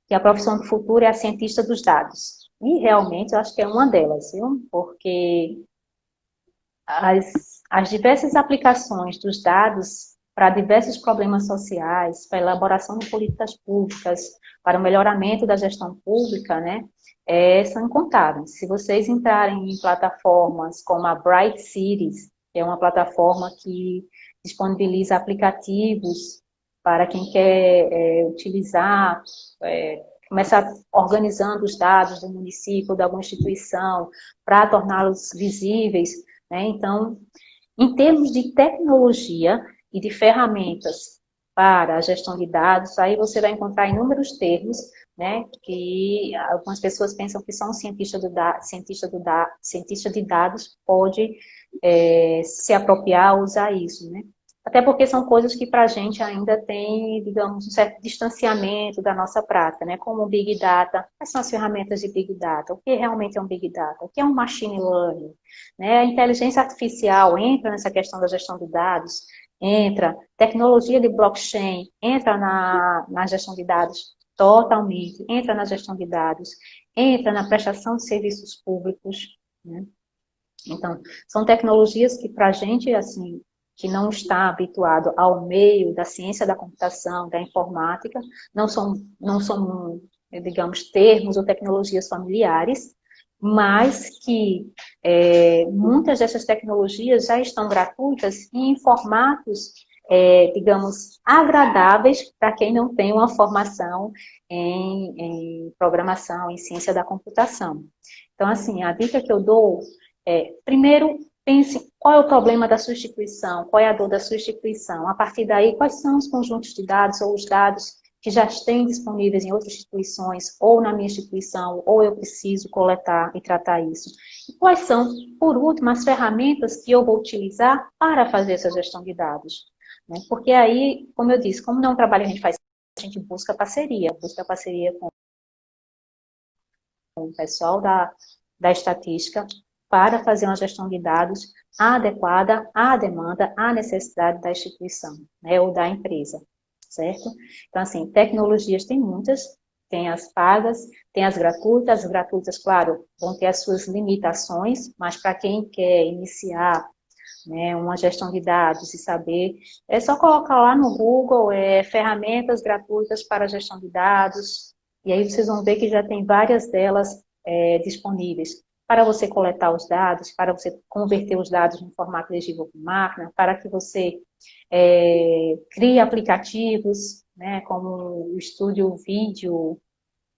que a profissão do futuro é a cientista dos dados. E realmente eu acho que é uma delas, viu? Porque as diversas aplicações dos dados para diversos problemas sociais, para a elaboração de políticas públicas, para o melhoramento da gestão pública, né, são incontáveis. Se vocês entrarem em plataformas como a Bright Cities, que é uma plataforma que disponibiliza aplicativos para quem quer utilizar, começar organizando os dados do município, de alguma instituição, para torná-los visíveis, né? Então, em termos de tecnologia e de ferramentas para a gestão de dados, aí você vai encontrar inúmeros termos, né, que algumas pessoas pensam que só um cientista de dados pode se apropriar, usar isso, né? Até porque são coisas que para a gente ainda tem, digamos, um certo distanciamento da nossa prática, né? Como o Big Data, quais são as ferramentas de Big Data? O que realmente é um Big Data? O que é um Machine Learning? Né? A inteligência artificial entra nessa questão da gestão de dados, entra, tecnologia de blockchain entra na gestão de dados totalmente, entra na gestão de dados, entra na prestação de serviços públicos, né? Então, são tecnologias que para a gente, assim, que não está habituado ao meio da ciência da computação, da informática, não são, digamos, termos ou tecnologias familiares, mas que muitas dessas tecnologias já estão gratuitas e em formatos, digamos, agradáveis para quem não tem uma formação em programação, em ciência da computação. Então, assim, a dica que eu dou primeiro, pense qual é o problema da sua instituição, qual é a dor da sua instituição. A partir daí, quais são os conjuntos de dados ou os dados que já têm disponíveis em outras instituições, ou na minha instituição, ou eu preciso coletar e tratar isso. E quais são, por último, as ferramentas que eu vou utilizar para fazer essa gestão de dados. Né? Porque aí, como eu disse, como não é um trabalho que a gente faz, a gente busca parceria com o pessoal da estatística, para fazer uma gestão de dados adequada à demanda, à necessidade da instituição, né, ou da empresa, certo? Então, assim, tecnologias tem muitas, tem as pagas, tem as gratuitas, claro, vão ter as suas limitações, mas para quem quer iniciar, né, uma gestão de dados e saber, é só colocar lá no Google, ferramentas gratuitas para gestão de dados, e aí vocês vão ver que já tem várias delas disponíveis para você coletar os dados, para você converter os dados no formato legível por máquina, para que você crie aplicativos, né, como o Studio Video,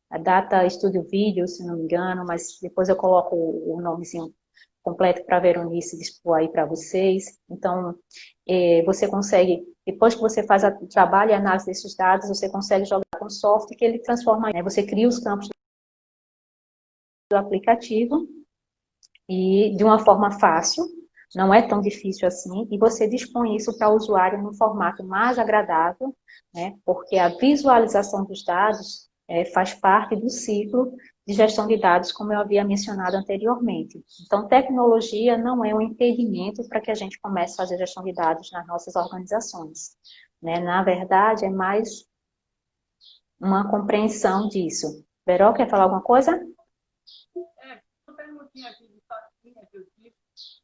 a Data Studio Video, se não me engano, mas depois eu coloco o nomezinho completo para a Veronice dispor aí para vocês. Então, você consegue, depois que você faz o trabalho e a análise desses dados, você consegue jogar com o software que ele transforma, né? Você cria os campos do aplicativo e de uma forma fácil, não é tão difícil assim, e você dispõe isso para o usuário no formato mais agradável, né? Porque a visualização dos dados faz parte do ciclo de gestão de dados, como eu havia mencionado anteriormente. Então, tecnologia não é um impedimento para que a gente comece a fazer gestão de dados nas nossas organizações, né? Na verdade, é mais uma compreensão disso. Veró, quer falar alguma coisa? Uma perguntinha aqui de facinha que eu tive.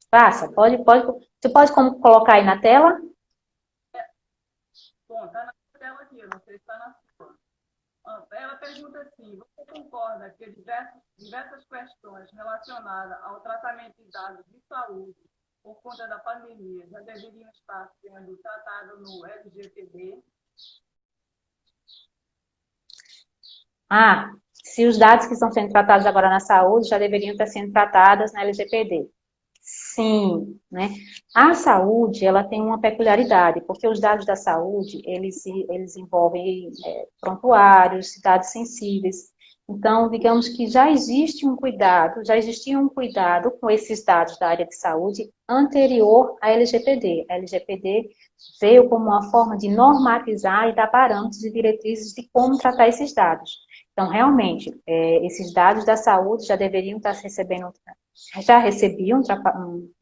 Passa, pode. Você pode colocar aí na tela? Bom, está na tela aqui, eu não sei se está na sua. Ela pergunta assim, você concorda que diversas questões relacionadas ao tratamento de dados de saúde por conta da pandemia já deveriam estar sendo tratadas no LGPD? Se os dados que estão sendo tratados agora na saúde já deveriam estar sendo tratados na LGPD. Sim, né? A saúde, ela tem uma peculiaridade, porque os dados da saúde, eles envolvem prontuários, dados sensíveis, Então, digamos que já existe um cuidado, já existia um cuidado com esses dados da área de saúde anterior à LGPD. A LGPD veio como uma forma de normatizar e dar parâmetros e diretrizes de como tratar esses dados. Então, realmente, esses dados da saúde já deveriam estar recebendo, já recebiam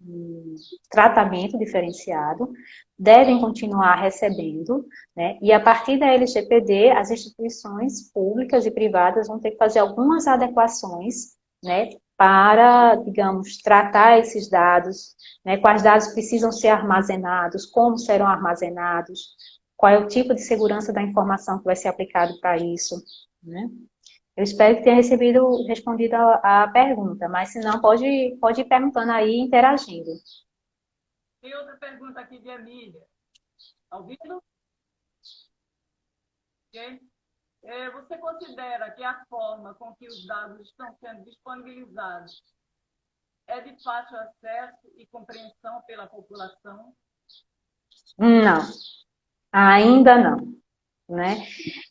um tratamento diferenciado, devem continuar recebendo, né? E a partir da LGPD, as instituições públicas e privadas vão ter que fazer algumas adequações, né, para, digamos, tratar esses dados, né, quais dados precisam ser armazenados, como serão armazenados, qual é o tipo de segurança da informação que vai ser aplicado para isso, né? Eu espero que tenha respondido a pergunta, mas se não, pode ir perguntando aí, interagindo. Tem outra pergunta aqui de Emília. Está ouvindo? Okay. Você considera que a forma com que os dados estão sendo disponibilizados é de fácil acesso e compreensão pela população? Não, ainda não, né?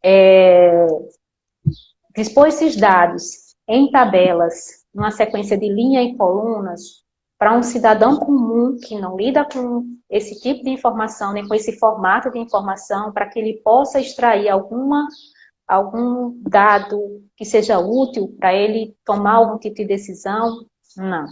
É, dispor esses dados em tabelas, numa sequência de linha e colunas, para um cidadão comum que não lida com esse tipo de informação, nem com esse formato de informação, para que ele possa extrair algum dado que seja útil para ele tomar algum tipo de decisão, não.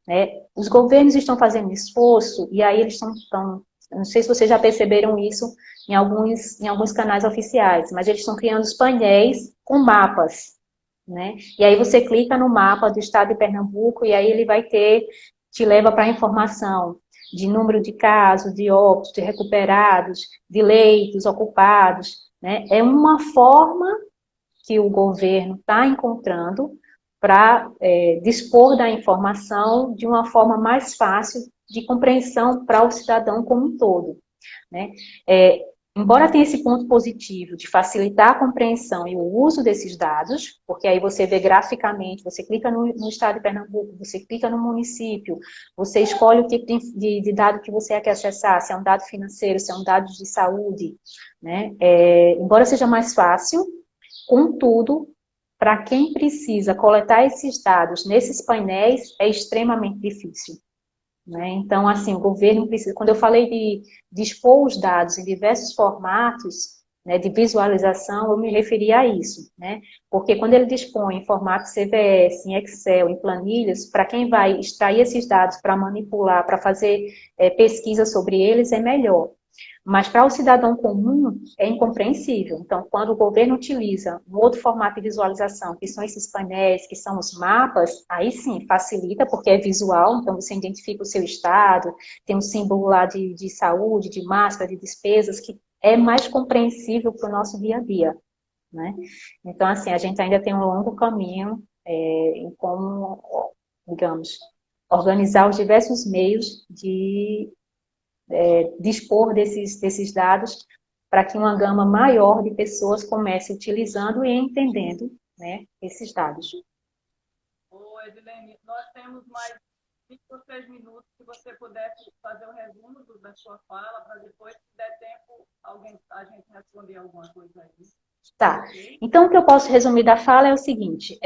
Né? Os governos estão fazendo esforço, e aí eles estão, não sei se vocês já perceberam isso em alguns canais oficiais, mas eles estão criando os painéis com mapas, né? E aí você clica no mapa do estado de Pernambuco, e aí ele te leva para a informação de número de casos, de óbitos, de recuperados, de leitos ocupados, né? É uma forma que o governo está encontrando para dispor da informação de uma forma mais fácil de compreensão para o cidadão como um todo, né? Embora tenha esse ponto positivo de facilitar a compreensão e o uso desses dados, porque aí você vê graficamente, você clica no estado de Pernambuco, você clica no município, você escolhe o tipo de dado que você quer acessar, se é um dado financeiro, se é um dado de saúde, né? Embora seja mais fácil, contudo, para quem precisa coletar esses dados nesses painéis, é extremamente difícil, né? Então, assim, o governo precisa... Quando eu falei de dispor os dados em diversos formatos, né, de visualização, eu me referi a isso, né? Porque quando ele dispõe em formato CVS, em Excel, em planilhas, para quem vai extrair esses dados para manipular, para fazer pesquisa sobre eles, é melhor. Mas para o cidadão comum é incompreensível. Então, quando o governo utiliza um outro formato de visualização, que são esses painéis, que são os mapas, aí sim facilita, porque é visual, então você identifica o seu estado, tem um símbolo lá de saúde, de máscara, de despesas, que é mais compreensível para o nosso dia a dia, né? Então, assim, a gente ainda tem um longo caminho em como, digamos, organizar os diversos meios de dispor desses dados para que uma gama maior de pessoas comece utilizando e entendendo, né, esses dados. Ô, Edilene, nós temos mais 5 ou 6 minutos, se você pudesse fazer o resumo da sua fala, para depois, se der tempo, a gente responder alguma coisa aí. Tá. Então, o que eu posso resumir da fala é o seguinte,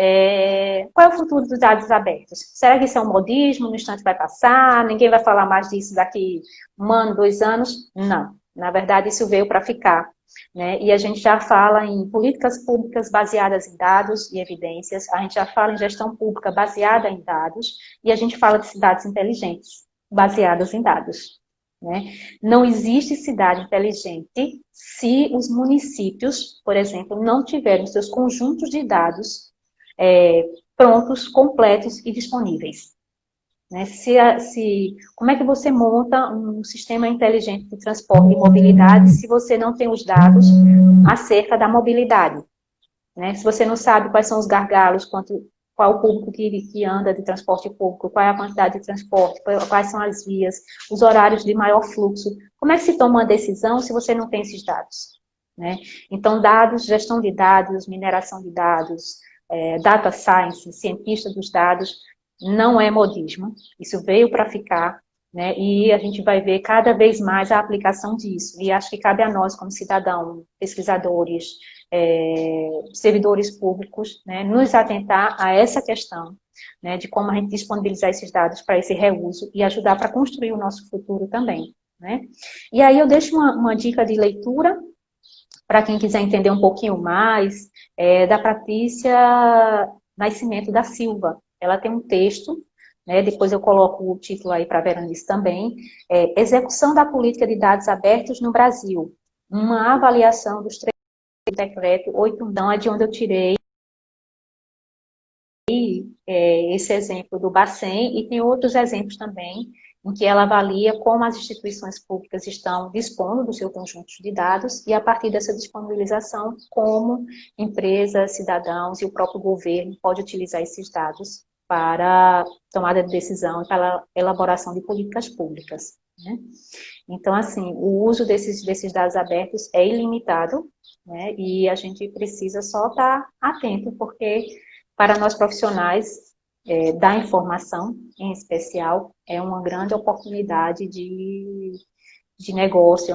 qual é o futuro dos dados abertos? Será que isso é um modismo, no instante vai passar, ninguém vai falar mais disso daqui 1 ano, 2 anos? Não. Na verdade, isso veio para ficar, né? E a gente já fala em políticas públicas baseadas em dados e evidências, a gente já fala em gestão pública baseada em dados, e a gente fala de cidades inteligentes, baseadas em dados, né? Não existe cidade inteligente se os municípios, por exemplo, não tiverem seus conjuntos de dados prontos, completos e disponíveis. Né? Como é que você monta um sistema inteligente de transporte e mobilidade se você não tem os dados acerca da mobilidade? Né? Se você não sabe quais são os gargalos, qual o público que anda de transporte público, qual é a quantidade de transporte, quais são as vias, os horários de maior fluxo. Como é que se toma uma decisão se você não tem esses dados? Né? Então, dados, gestão de dados, mineração de dados, data science, cientista dos dados, não é modismo. Isso veio para ficar, né? E a gente vai ver cada vez mais a aplicação disso. E acho que cabe a nós, como cidadãos, pesquisadores, servidores públicos, né, nos atentar a essa questão, né, de como a gente disponibilizar esses dados para esse reuso e ajudar para construir o nosso futuro também, né? E aí eu deixo uma dica de leitura para quem quiser entender um pouquinho mais, da Patrícia Nascimento da Silva. Ela tem um texto, né, depois eu coloco o título aí para a Veranice também, Execução da Política de Dados Abertos no Brasil, uma avaliação dos três decreto 8, então é de onde eu tirei esse exemplo do Bacen, e tem outros exemplos também, em que ela avalia como as instituições públicas estão dispondo do seu conjunto de dados, e a partir dessa disponibilização, como empresas, cidadãos e o próprio governo pode utilizar esses dados para tomada de decisão e para a elaboração de políticas públicas, né? Então, assim, o uso desses dados abertos é ilimitado, né? E a gente precisa só estar atento, porque para nós profissionais da informação, em especial, é uma grande oportunidade de negócio, é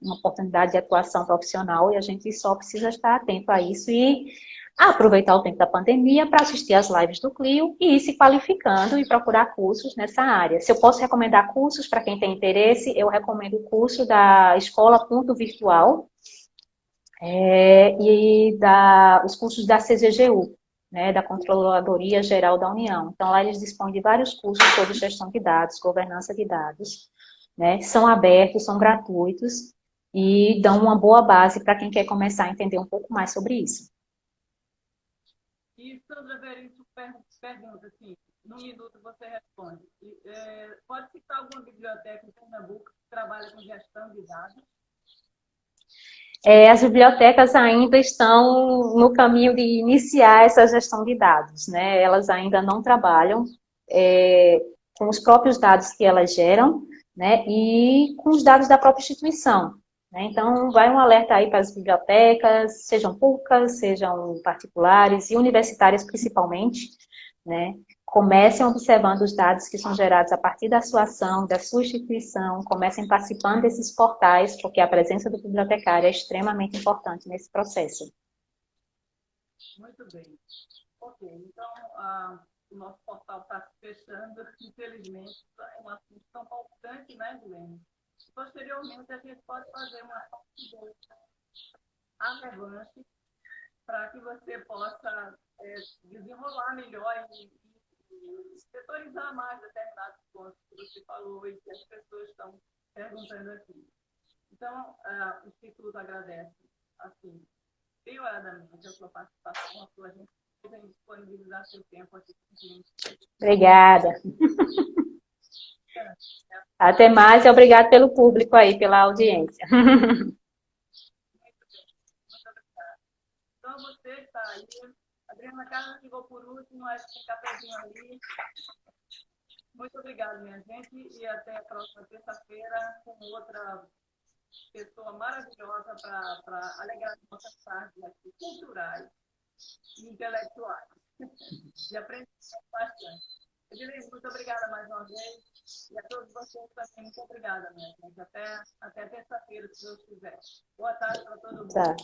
uma oportunidade de atuação profissional, e a gente só precisa estar atento a isso e aproveitar o tempo da pandemia para assistir às lives do Clio e ir se qualificando e procurar cursos nessa área. Se eu posso recomendar cursos para quem tem interesse, eu recomendo o curso da Escola Ponto Virtual e os cursos da CGGU, né, da Controladoria Geral da União. Então, lá eles dispõem de vários cursos sobre gestão de dados, governança de dados, né, são abertos, são gratuitos e dão uma boa base para quem quer começar a entender um pouco mais sobre isso. E, Sandra Veríssimo pergunta assim, num minuto você responde. Pode citar alguma biblioteca em Pernambuco que trabalha com gestão de dados? As bibliotecas ainda estão no caminho de iniciar essa gestão de dados, né? Elas ainda não trabalham com os próprios dados que elas geram, né? E com os dados da própria instituição, né? Então, vai um alerta aí para as bibliotecas, sejam públicas, sejam particulares e universitárias principalmente, né? Comecem observando os dados que são gerados a partir da sua ação, da sua instituição, comecem participando desses portais, porque a presença do bibliotecário é extremamente importante nesse processo. Muito bem. Ok, então o nosso portal está se fechando, infelizmente, é um assunto tão palpitante, né, Guilherme? Posteriormente, a gente pode fazer uma revanche para que você possa desenrolar melhor e setorizar mais determinados pontos que você falou e que as pessoas estão perguntando aqui. Então, os títulos agradecem, assim, prioradamente a sua participação, a sua gente em disponibilizar seu tempo aqui com a gente. Obrigada. Até mais e obrigado pelo público aí, pela audiência. Muito obrigada. Então, você está aí, Adriana Carla chegou por último, acho que tem cafezinho ali. Muito obrigada, minha gente, e até a próxima terça-feira com outra pessoa maravilhosa para alegrar nossas tardes aqui, culturais e intelectuais. E aprender bastante. Edilene, muito obrigada mais uma vez. E a todos vocês também, muito obrigada, minha gente. Até terça-feira, se Deus quiser. Boa tarde para todo mundo. Tá.